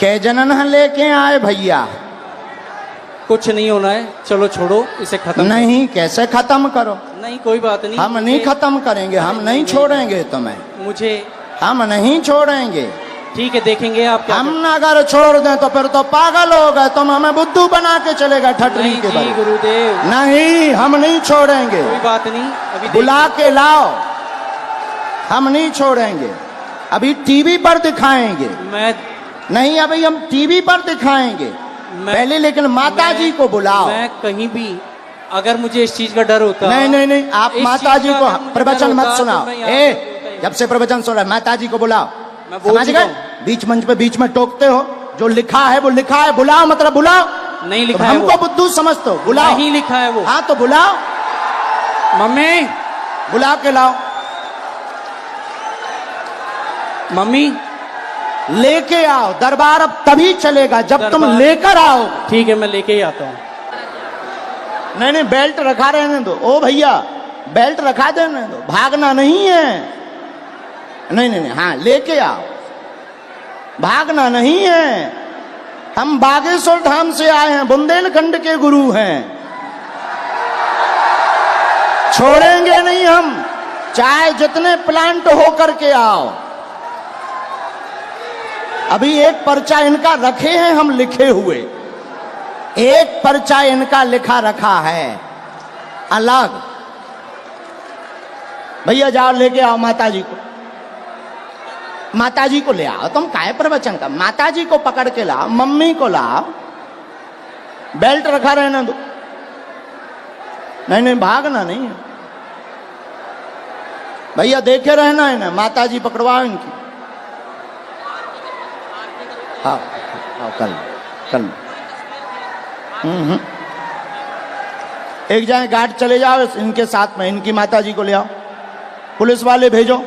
कै जनन लेके आए भैया? कुछ नहीं होना है, चलो छोड़ो इसे खत्म। नहीं, कैसे खत्म करो? नहीं कोई बात नहीं, हम नहीं खत्म करेंगे, हम नहीं छोड़ेंगे तुम्हें, मुझे हम नहीं छोड़ेंगे। ठीक है, देखेंगे आप क्या हम अगर छोड़ दें तो फिर तो पागल हो गए, तुम हमें बुद्धू बना के चले गए ठटरी नहीं के जी बल। गुरुदेव, नहीं, हम नहीं छोड़ेंगे, कोई बात नहीं, अभी बुला के लाओ, हम नहीं छोड़ेंगे। अभी टीवी पर दिखाएंगे। मैं नहीं, अभी हम टीवी पर दिखाएंगे पहले, लेकिन माता जी को बुलाओ। मैं कहीं भी अगर मुझे इस चीज का डर होता, नहीं नहीं नहीं, आप इस माता चीज जी का को अगर मुझे प्रवचन डर मत होता, सुनाओ। तो मैं यहाँ ए, पे होता ही जब से प्रवचन सुन रहा है, माता जी को बुलाओ। मैं बोल समझ चुका गए? हूं। बीच मंच पे बीच में टोकते हो, जो लिखा है वो लिखा है, बुलाओ मतलब बुलाओ। नहीं लिखा तो है हमको वो, बुद्धू समझते हो, बुलाओ। नहीं लिखा है वो। हाँ तो बुलाओ, मम्मी, बुला के लाओ, मम्मी लेके आओ। दरबार अब तभी चलेगा जब तुम दरबार- लेकर आओ। ठीक है, मैं लेके ही आता हूँ। नहीं नहीं, बेल्ट रखा रहने दो। ओ भैया, बेल्ट रखा देने दो, भागना नहीं है। नहीं नहीं नहीं, हाँ लेके आओ, भागना नहीं है। हम बागेश्वर धाम से आए हैं, बुंदेलखंड के गुरु हैं, छोड़ेंगे नहीं हम, चाहे जितने प्लांट हो करके आओ। अभी एक पर्चा इनका रखे हैं हम लिखे हुए, एक पर्चा इनका लिखा रखा है अलग। भैया जाओ लेके आओ माता जी को, माता जी को ले आओ। तुम काहे प्रवचन का, माता जी को पकड़ के लाओ, मम्मी को लाओ, बेल्ट रखा रहना दो। नहीं नहीं, भागना नहीं है भैया, देखे रहना है ना, माता जी पकड़वाओ इनकी। हाँ हाँ, कल कल एक जाए गार्ड चले जाओ इनके साथ में, इनकी माता जी को ले आओ, पुलिस वाले भेजो।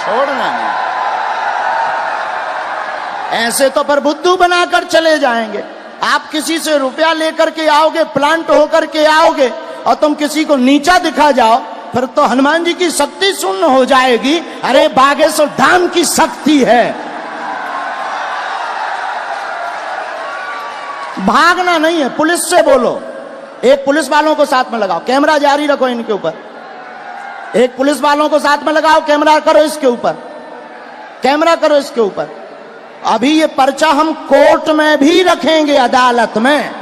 छोड़ना नहीं, ऐसे तो पर बुद्धू बनाकर चले जाएंगे। आप किसी से रुपया लेकर के आओगे, प्लांट होकर के आओगे, और तुम किसी को नीचा दिखा जाओ, फिर तो हनुमान जी की शक्ति शून्य हो जाएगी। अरे बागेश्वर धाम की शक्ति है, भागना नहीं है। पुलिस से बोलो, एक पुलिस वालों को साथ में लगाओ, कैमरा जारी रखो इनके ऊपर, एक पुलिस वालों को साथ में लगाओ, कैमरा करो इसके ऊपर, कैमरा करो इसके ऊपर। अभी ये पर्चा हम कोर्ट में भी रखेंगे, अदालत में,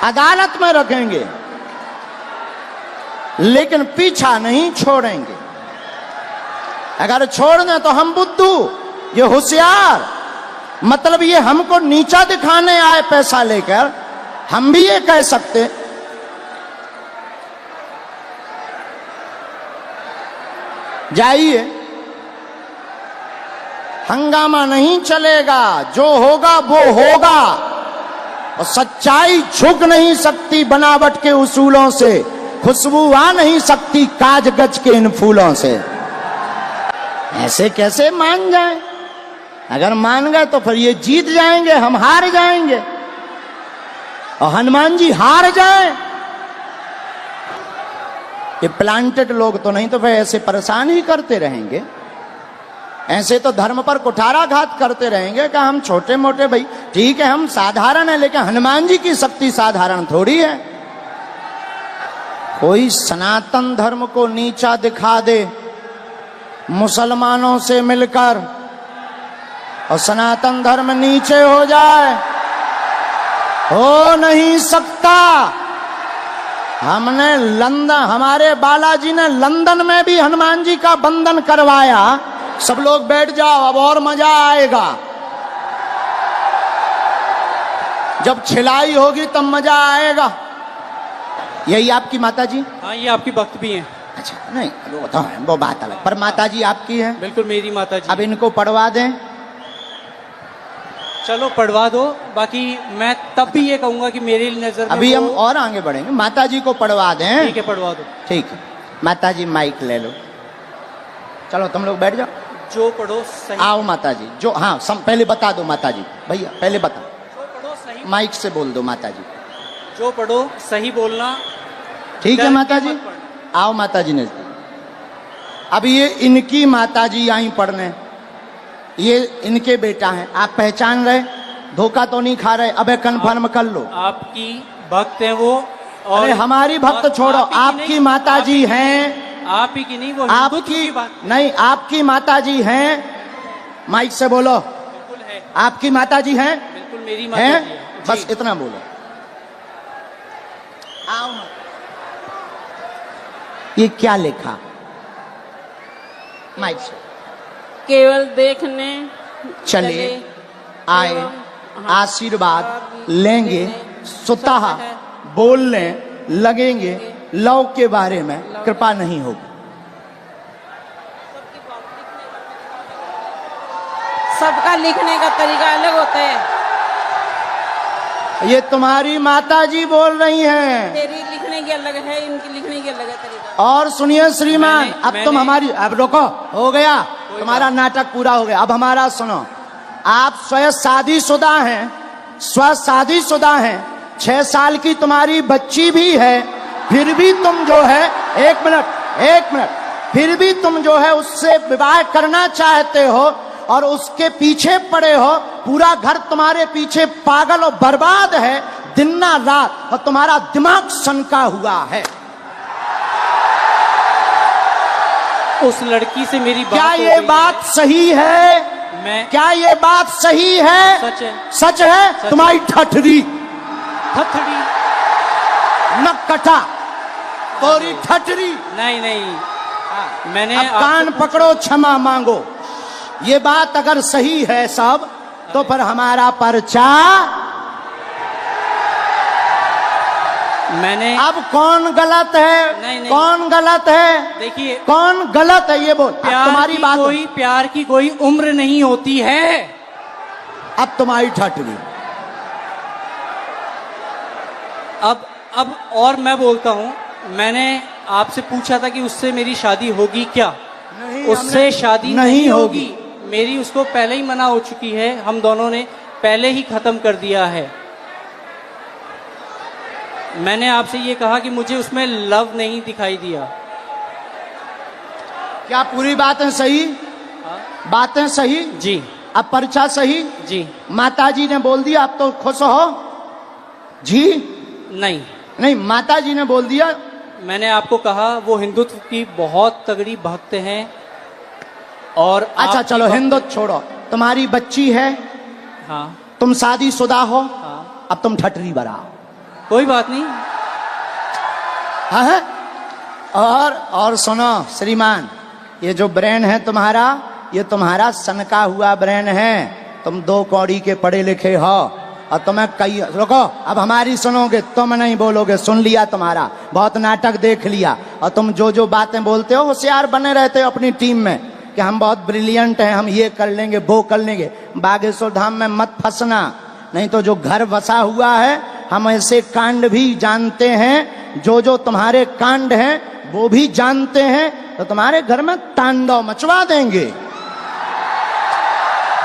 अदालत में रखेंगे, लेकिन पीछा नहीं छोड़ेंगे। अगर छोड़ दें तो हम बुद्धू, ये होशियार, मतलब ये हमको नीचा दिखाने आए पैसा लेकर, हम भी ये कह सकते। जाइए, हंगामा नहीं चलेगा, जो होगा वो होगा, और सच्चाई झुक नहीं सकती बनावट के उसूलों से, खुशबू आ नहीं सकती काज गज के इन फूलों से। ऐसे कैसे मान जाए? अगर मान गए तो फिर ये जीत जाएंगे, हम हार जाएंगे, और हनुमान जी हार जाए। ये प्लांटेड लोग तो नहीं तो फिर ऐसे परेशान ही करते रहेंगे, ऐसे तो धर्म पर कुठाराघात करते रहेंगे कि हम छोटे मोटे, भाई ठीक है हम साधारण है, लेकिन हनुमान जी की शक्ति साधारण थोड़ी है। कोई सनातन धर्म को नीचा दिखा दे मुसलमानों से मिलकर, और सनातन धर्म नीचे हो जाए, हो नहीं सकता। हमने लंदन, हमारे बालाजी ने लंदन में भी हनुमान जी का बंधन करवाया। सब लोग बैठ जाओ, अब और मजा आएगा, जब छिलाई होगी तब मजा आएगा। यही आपकी माता जी? हाँ, ये आपकी भक्त भी हैं। अच्छा, नहीं वो तो है, वो बात अलग, पर माता जी आपकी है? बिल्कुल मेरी माता जी। अब इनको पढ़वा दें? चलो पढ़वा दो, बाकी मैं तब भी ये कहूंगा कि मेरी नजर में अभी हम और आगे बढ़ेंगे, माता जी को पढ़वा दें। ठीक है, पढ़वा दो। ठीक है, माता जी माइक ले लो, चलो तुम लोग बैठ जाओ। जो पढ़ो सही। आओ माता जी, जो हाँ पहले बता दो माता जी, भैया पहले बता, जो पढ़ो सही, माइक से बोल दो माता जी। जो पढ़ो सही बोलना। ठीक है डर माता के जी, मत पढ़ना। आओ माता जी ने। अब ये इनकी माता जी आई पढ़ने, ये इनके बेटा हैं। आप पहचान रहे, धोखा तो नहीं खा रहे? अबे कन्फर्म कर लो। आपकी भक्त है वो, और अरे हमारी भक्त छोड़ो, आपकी माता जी हैं। आप ही की नहीं, वो आपकी नहीं, आपकी माता जी हैं। माइक से बोलो। बिल्कुल है, आपकी माता जी हैं? बिल्कुल मेरी माता हैं? जी है। बस जी। इतना बोलो। आओ। ये क्या लिखा? माइक से। केवल देखने चले आए, आशीर्वाद लेंगे, स्वतः बोलने लगेंगे, लव के बारे में कृपा नहीं होगी। सबका लिखने का तरीका अलग होता है। ये तुम्हारी माता जी बोल रही हैं। तेरी लिखने की अलग है, इनकी लिखने की अलग है तरीका। और सुनिए श्रीमान, अब तुम मैंने- हमारी, अब रुको, हो गया तुम्हारा नाटक पूरा हो गया। अब हमारा सुनो। आप स्वयं शादीशुदा हैं, स्व शादीशुदा हैं, 6 साल की तुम्हारी बच्ची भी है, फिर भी तुम जो है, एक मिनट, फिर भी तुम जो है उससे विवाह करना चाहते हो और उसके पीछे पड़े हो। पूरा घर तुम्हारे पीछे पागल और बर्बाद है दिन ना रात, और तुम्हारा दिमाग सनका हुआ है। उस लड़की से मेरी बात क्या हो ये गई बात है। सही है? मैं क्या ये बात सही है? सच है। सच है। तुम्हारी ठठरी हथड़ी नक्कटा, तोरी ठठरी। नहीं, मैंने अब कान पकड़ो, क्षमा मांगो। ये बात अगर सही है सब, तो फिर हमारा पर्चा। मैंने अब कौन गलत है? नहीं। कौन गलत है? देखिए, कौन गलत है ये बोल। अब तुम्हारी बात, प्यार की कोई उम्र नहीं होती है। अब तुम्हारी ठठरी। अब और मैं बोलता हूँ, मैंने आपसे पूछा था कि उससे मेरी शादी होगी क्या? नहीं, उससे शादी नहीं होगी। मेरी उसको पहले ही मना हो चुकी है, हम दोनों ने पहले ही खत्म कर दिया है। मैंने आपसे ये कहा कि मुझे उसमें लव नहीं दिखाई दिया। क्या पूरी बातें सही? बातें सही? जी अब पर्चा सही? जी। माताजी ने बोल दिया, अब तो खुश हो जी? नहीं, माताजी ने बोल दिया। मैंने आपको कहा वो हिंदुत्व की बहुत तगड़ी भक्त हैं। और अच्छा चलो हिंदुत्व छोड़ो, तुम्हारी बच्ची है, हाँ तुम शादीशुदा हो, हाँ, अब तुम ठठरी बराओ। कोई बात नहीं। हाँ है? और सुनो श्रीमान, ये जो ब्रेन है तुम्हारा, ये तुम्हारा सनका हुआ ब्रेन है। तुम 2 कौड़ी के पढ़े लिखे हो, और तुम्हें कई, रुको, अब हमारी सुनोगे, तुम नहीं बोलोगे। सुन लिया तुम्हारा, बहुत नाटक देख लिया, और तुम जो बातें बोलते हो होशियार बने रहते हो अपनी टीम में कि हम बहुत ब्रिलियंट हैं, हम ये कर लेंगे, वो कर लेंगे। बागेश्वर धाम में मत फंसना, नहीं तो जो घर बसा हुआ है, हम ऐसे कांड भी जानते हैं, जो तुम्हारे कांड हैं वो भी जानते हैं, तो तुम्हारे घर में तांडव मचवा देंगे।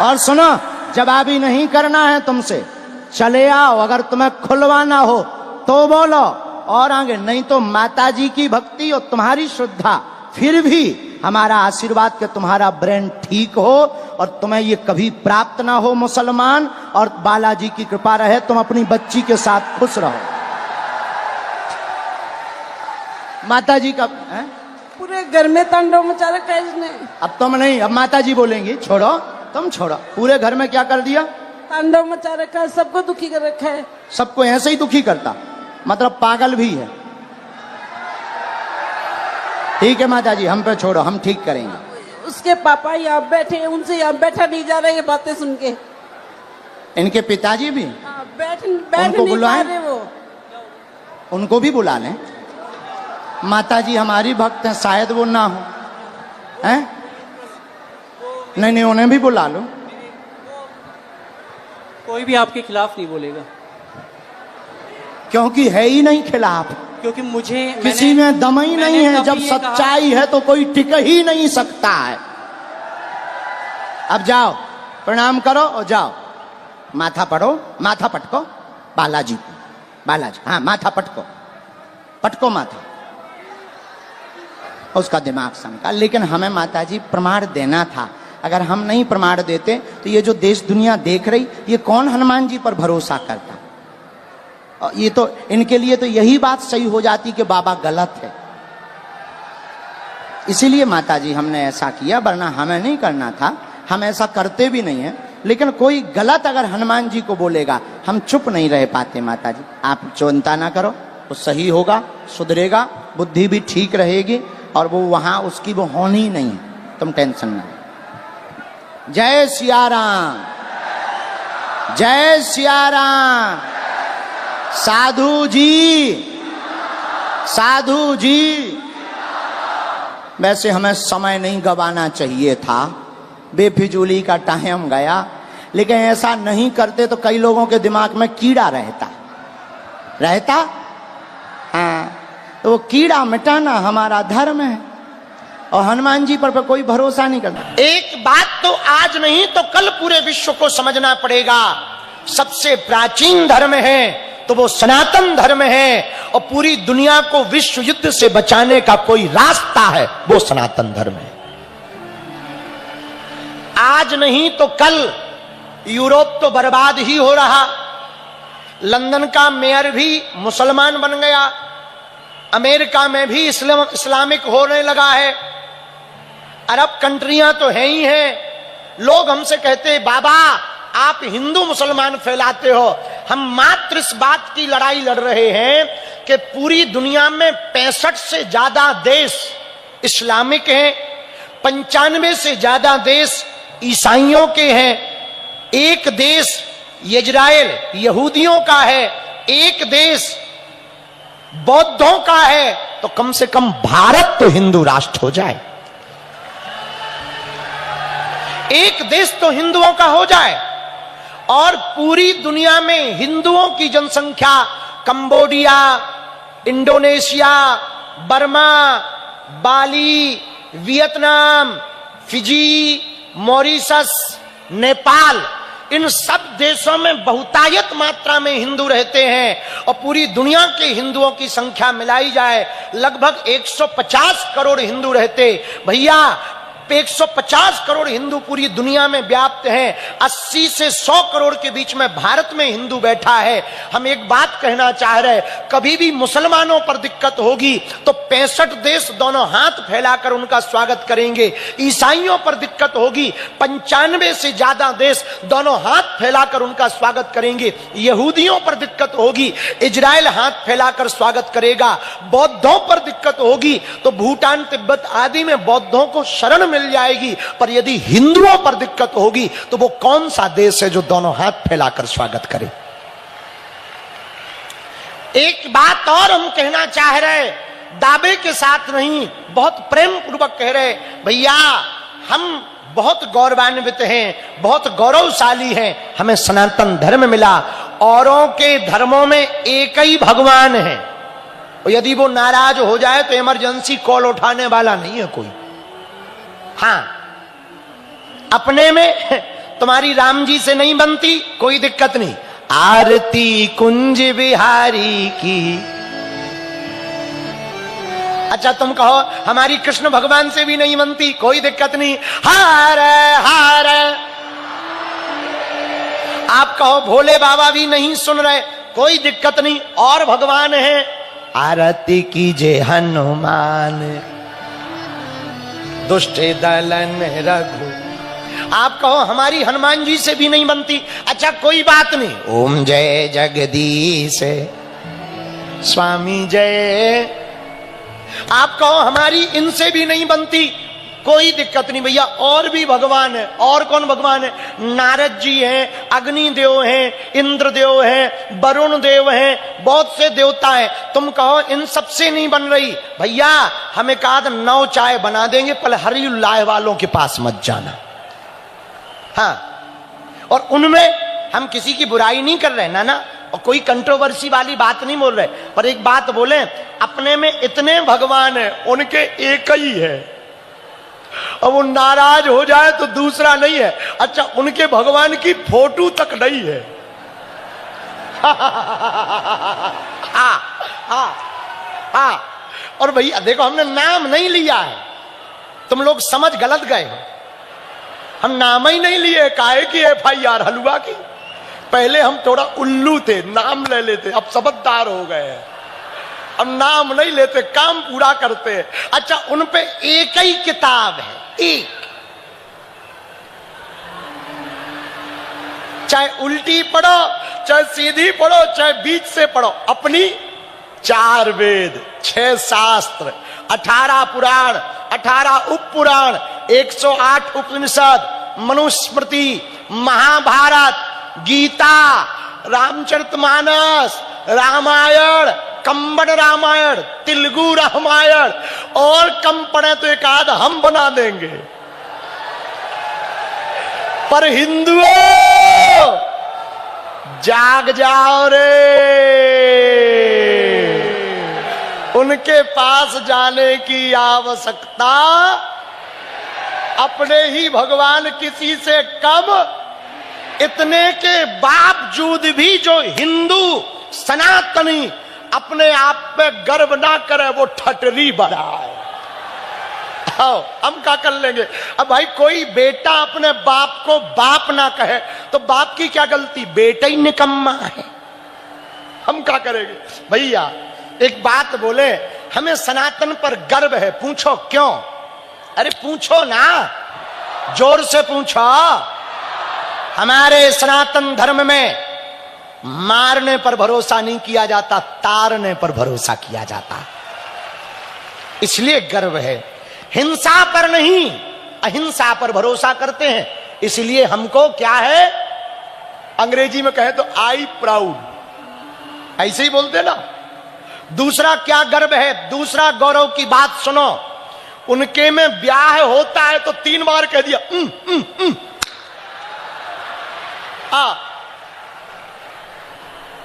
और सुनो, जवाबी नहीं करना है तुमसे, चले आओ। अगर तुम्हें खुलवाना हो तो बोलो, और आगे नहीं तो माताजी की भक्ति और तुम्हारी श्रद्धा, फिर भी हमारा आशीर्वाद कि तुम्हारा ब्रेन ठीक हो और तुम्हें ये कभी प्राप्त ना हो मुसलमान, और बालाजी की कृपा रहे, तुम अपनी बच्ची के साथ खुश रहो। माताजी का है? पूरे घर में तांडव मचा रखा है इसने। अब तुम नहीं, अब माताजी बोलेंगी। छोड़ो, तुम छोड़ो। पूरे घर में क्या कर दिया? तांडव मचा रखा है, सबको दुखी कर रखा है। सबको ऐसे ही दुखी करता, मतलब पागल भी है। ठीक है माताजी, हम पे छोड़ो, हम ठीक करेंगे। उसके पापा यहाँ बैठे हैं, उनसे यहाँ बैठा नहीं जा रहा, ये बातें सुन के। इनके पिताजी भी, हाँ, बैठ उनको नहीं पा बुलाएं? रहे वो। उनको भी बुला लें। माताजी हमारी भक्त हैं, शायद वो ना हो, हैं? नहीं, उन्हें भी बुला लो। कोई भी आपके खिलाफ नहीं बोलेगा, क्योंकि है ही नहीं खिलाफ, क्योंकि मुझे किसी में दम ही नहीं है। जब सच्चाई है तो कोई टिक ही नहीं सकता है। अब जाओ, प्रणाम करो और जाओ, माथा पढ़ो, माथा पटको बालाजी को। बालाजी, हाँ, माथा पटको, पटको माथा। उसका दिमाग सनका। लेकिन हमें माताजी प्रमाण देना था। अगर हम नहीं प्रमाण देते तो ये जो देश दुनिया देख रही, ये कौन हनुमान जी पर भरोसा करता। और ये तो इनके लिए तो यही बात सही हो जाती कि बाबा गलत है। इसीलिए माताजी हमने ऐसा किया, वरना हमें नहीं करना था। हम ऐसा करते भी नहीं है। लेकिन कोई गलत अगर हनुमान जी को बोलेगा, हम चुप नहीं रह पाते। माताजी आप चिंता ना करो, वो सही होगा, सुधरेगा, बुद्धि भी ठीक रहेगी, और वो वहां उसकी वो होनी ही नहीं है, तुम टेंशन ना। जय सिया राम, जय सिया राम। साधु जी, साधु जी। वैसे हमें समय नहीं गवाना चाहिए था, बेफिजूली का टाइम गया। लेकिन ऐसा नहीं करते तो कई लोगों के दिमाग में कीड़ा रहता। हाँ, तो वो कीड़ा मिटाना हमारा धर्म है, और हनुमान जी पर कोई भरोसा नहीं करना। एक बात तो आज नहीं तो कल पूरे विश्व को समझना पड़ेगा, सबसे प्राचीन धर्म है तो वो सनातन धर्म है, और पूरी दुनिया को विश्व युद्ध से बचाने का कोई रास्ता है, वो सनातन धर्म है। आज नहीं तो कल यूरोप तो बर्बाद ही हो रहा, लंदन का मेयर भी मुसलमान बन गया, अमेरिका में भी इस्लामिक होने लगा है, अरब कंट्रियां तो है ही हैं। लोग हमसे कहते हैं बाबा आप हिंदू मुसलमान फैलाते हो। हम मात्र इस बात की लड़ाई लड़ रहे हैं कि पूरी दुनिया में 65 से ज्यादा देश इस्लामिक हैं, 95 से ज्यादा देश ईसाइयों के हैं, एक देश इजराइल यहूदियों का है, एक देश बौद्धों का है, तो कम से कम भारत तो हिंदू राष्ट्र हो जाए, एक देश तो हिंदुओं का हो जाए। और पूरी दुनिया में हिंदुओं की जनसंख्या कंबोडिया, इंडोनेशिया, बर्मा, बाली, वियतनाम, फिजी, मॉरिशस, नेपाल, इन सब देशों में बहुतायत मात्रा में हिंदू रहते हैं। और पूरी दुनिया के हिंदुओं की संख्या मिलाई जाए लगभग 150 करोड़ हिंदू रहते। भैया 150 करोड़ हिंदू पूरी दुनिया में व्याप्त हैं। 80 से 100 करोड़ के बीच में भारत में हिंदू बैठा है। हम एक बात कहना चाह रहे, कभी भी मुसलमानों पर दिक्कत होगी तो 65 देश दोनों हाथ फैलाकर उनका स्वागत करेंगे। ईसाइयों पर दिक्कत होगी, 95 से ज्यादा देश दोनों हाथ फैलाकर उनका स्वागत करेंगे। यहूदियों पर दिक्कत होगी, इजराइल हाथ फैलाकर स्वागत करेगा। बौद्धों पर दिक्कत होगी तो भूटान, तिब्बत आदि में बौद्धों को शरण मिल जाएगी। पर यदि हिंदुओं पर दिक्कत होगी तो वो कौन सा देश है जो दोनों हाथ फैलाकर स्वागत करे। एक बात और हम कहना चाह रहे, दावे के साथ नहीं, बहुत प्रेम पूर्वक कह रहे, भैया हम बहुत गौरवान्वित हैं, बहुत गौरवशाली हैं, हमें सनातन धर्म मिला। औरों के धर्मों में एक ही भगवान है, और यदि वो नाराज हो जाए तो इमरजेंसी कॉल उठाने वाला नहीं है कोई। हाँ, अपने में तुम्हारी राम जी से नहीं बनती, कोई दिक्कत नहीं, आरती कुंज बिहारी की। अच्छा तुम कहो हमारी कृष्ण भगवान से भी नहीं बनती, कोई दिक्कत नहीं, हार हार। आप कहो भोले बाबा भी नहीं सुन रहे, कोई दिक्कत नहीं, और भगवान है, आरती कीजिए हनुमान दुष्ट दलन रघु। आप कहो हमारी हनुमान जी से भी नहीं बनती, अच्छा कोई बात नहीं, ओम जय जगदीश स्वामी जय। आप कहो हमारी इनसे भी नहीं बनती, कोई दिक्कत नहीं भैया, और भी भगवान है। और कौन भगवान है? नारद जी हैं, अग्निदेव हैं, इंद्रदेव हैं, वरुण देव हैं, बहुत से देवता हैं। तुम कहो इन सबसे नहीं बन रही, भैया हमें कहा था 9 चाय बना देंगे, पर हरियुल्लाह वालों के पास मत जाना। हाँ, और उनमें हम किसी की बुराई नहीं कर रहे ना, और कोई कंट्रोवर्सी वाली बात नहीं बोल रहे, पर एक बात बोले, अपने में इतने भगवान है, उनके एक ही है, अब वो नाराज हो जाए तो दूसरा नहीं है। अच्छा उनके भगवान की फोटो तक नहीं है। हाँ हाँ हाँ, और भैया देखो, हमने नाम नहीं लिया है, तुम लोग समझ गलत गए हो। हम नाम ही नहीं लिए, काहे की FIR हलवा की। पहले हम थोड़ा उल्लू थे, नाम ले लेते, अब समझदार हो गए हैं। अब नाम नहीं लेते, काम पूरा करते हैं। अच्छा, उन पे एक ही किताब है, एक, चाहे उल्टी पढ़ो, चाहे सीधी पढ़ो, चाहे बीच से पढ़ो, अपनी 4 वेद, 6 शास्त्र, 18 पुराण, 18 उप पुराण, 108 उपनिषद, मनुस्मृति, महाभारत, गीता, रामचरितमानस, रामायण, कंबन रामायण, तेलुगु रामायण, और कम पढ़े तो एक आध हम बना देंगे। पर हिंदुओं जाग जाओ रे, उनके पास जाने की आवश्यकता, अपने ही भगवान किसी से कम। इतने के बावजूद भी जो हिंदू सनातनी अपने आप पे गर्व ना करे, वो ठटरी बना है। आओ, हम क्या कर लेंगे? अब भाई कोई बेटा अपने बाप को बाप ना कहे तो बाप की क्या गलती? बेटा ही निकम्मा है, हम क्या करेंगे? भैया एक बात बोले, हमें सनातन पर गर्व है, पूछो क्यों? अरे पूछो ना, जोर से पूछो। हमारे सनातन धर्म में मारने पर भरोसा नहीं किया जाता, तारने पर भरोसा किया जाता, इसलिए गर्व है। हिंसा पर नहीं, अहिंसा पर भरोसा करते हैं, इसलिए हमको क्या है, अंग्रेजी में कहे तो आई प्राउड, ऐसे ही बोलते ना। दूसरा क्या गर्व है, दूसरा गौरव की बात सुनो, उनके में ब्याह होता है तो 3 बार कह दिया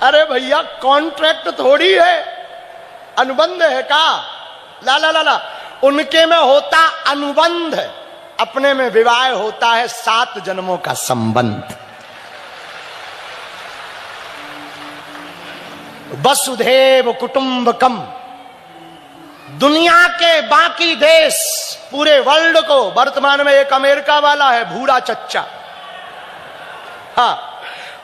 अरे भैया कॉन्ट्रैक्ट थोड़ी है, अनुबंध है का? ला ला ला ला, उनके में होता अनुबंध, अपने में विवाह होता है 7 जन्मों का संबंध। वसुधैव कुटुंबकम। दुनिया के बाकी देश, पूरे वर्ल्ड को, वर्तमान में एक अमेरिका वाला है भूरा चच्चा, हाँ,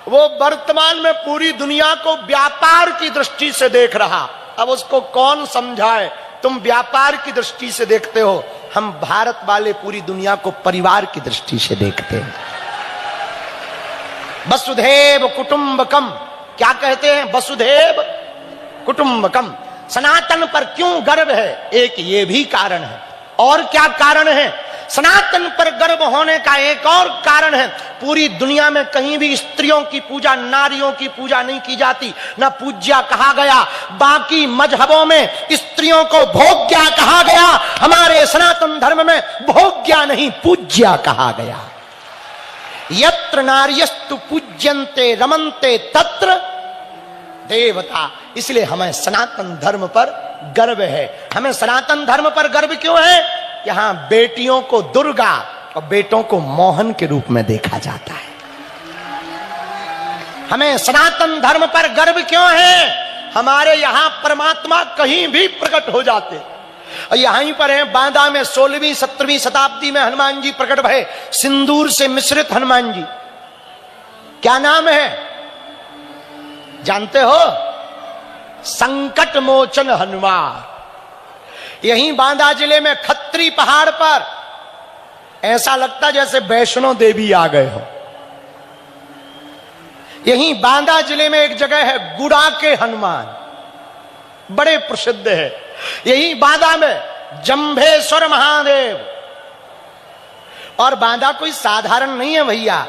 वो वर्तमान में पूरी दुनिया को व्यापार की दृष्टि से देख रहा। अब उसको कौन समझाए? तुम व्यापार की दृष्टि से देखते हो, हम भारत वाले पूरी दुनिया को परिवार की दृष्टि से देखते हैं। वसुधैव कुटुंबकम, क्या कहते हैं? वसुधैव कुटुंबकम। सनातन पर क्यों गर्व है? एक ये भी कारण है। और क्या कारण है? सनातन पर गर्व होने का एक और कारण है, पूरी दुनिया में कहीं भी स्त्रियों की पूजा, नारियों की पूजा नहीं की जाती, ना पूज्या कहा गया। बाकी मजहबों में स्त्रियों को भोग्या कहा गया, हमारे सनातन धर्म में भोग्या नहीं, पूज्या कहा गया। यत्र नार्यस्तु पूज्यन्ते रमन्ते तत्र देवता। इसलिए हमें सनातन धर्म पर गर्व है। हमें सनातन धर्म पर गर्व क्यों है? यहां बेटियों को दुर्गा और बेटों को मोहन के रूप में देखा जाता है। हमें सनातन धर्म पर गर्व क्यों है? हमारे यहां परमात्मा कहीं भी प्रकट हो जाते। और यहीं पर है बांदा में 16वीं 17वीं शताब्दी में हनुमान जी प्रकट भये, सिंदूर से मिश्रित हनुमान जी। क्या नाम है जानते हो? संकट मोचन हनुमान। यहीं बांदा जिले में खत्री पहाड़ पर ऐसा लगता जैसे वैष्णो देवी आ गए हो। यहीं बांदा जिले में एक जगह है गुड़ा के हनुमान, बड़े प्रसिद्ध है। यहीं बांदा में जंभेश्वर महादेव। और बांदा कोई साधारण नहीं है भैया,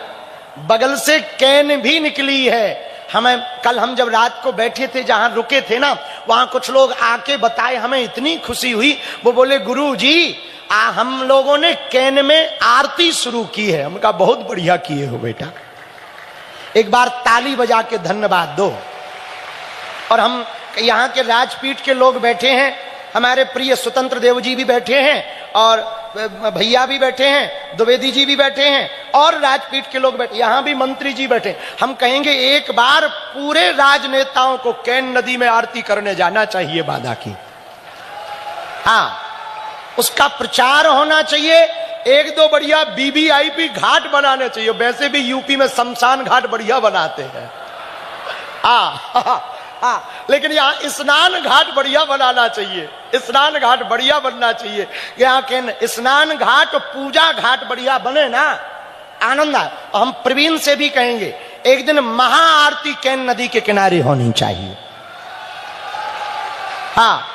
बगल से कैन भी निकली है। हमें कल हम जब रात को बैठे थे, जहां रुके थे ना, वहां कुछ लोग आके बताए, हमें इतनी खुशी हुई। वो बोले गुरु जी हम लोगों ने कैन में आरती शुरू की है। हम कहा बहुत बढ़िया किए हो बेटा, एक बार ताली बजा के धन्यवाद दो। और हम यहाँ के राजपीठ के लोग बैठे हैं, हमारे प्रिय स्वतंत्र देव जी भी बैठे हैं, और भैया भी बैठे हैं, द्विवेदी जी भी बैठे हैं, और राजपीठ के लोग बैठे, यहां भी मंत्री जी बैठे। हम कहेंगे एक बार पूरे राजनेताओं को कैन नदी में आरती करने जाना चाहिए बांदा की। हाँ, उसका प्रचार होना चाहिए। एक दो बढ़िया बीबीआईपी घाट बनाने चाहिए। वैसे भी यूपी में शमशान घाट बढ़िया बनाते हैं। हाँ, लेकिन यहाँ स्नान घाट बढ़िया बनाना चाहिए। स्नान घाट बढ़िया बनना चाहिए। यहाँ के स्नान घाट, पूजा घाट बढ़िया बने ना, आनंद आए। हम प्रवीण से भी कहेंगे एक दिन महाआरती कैन नदी के किनारे होनी चाहिए। हाँ,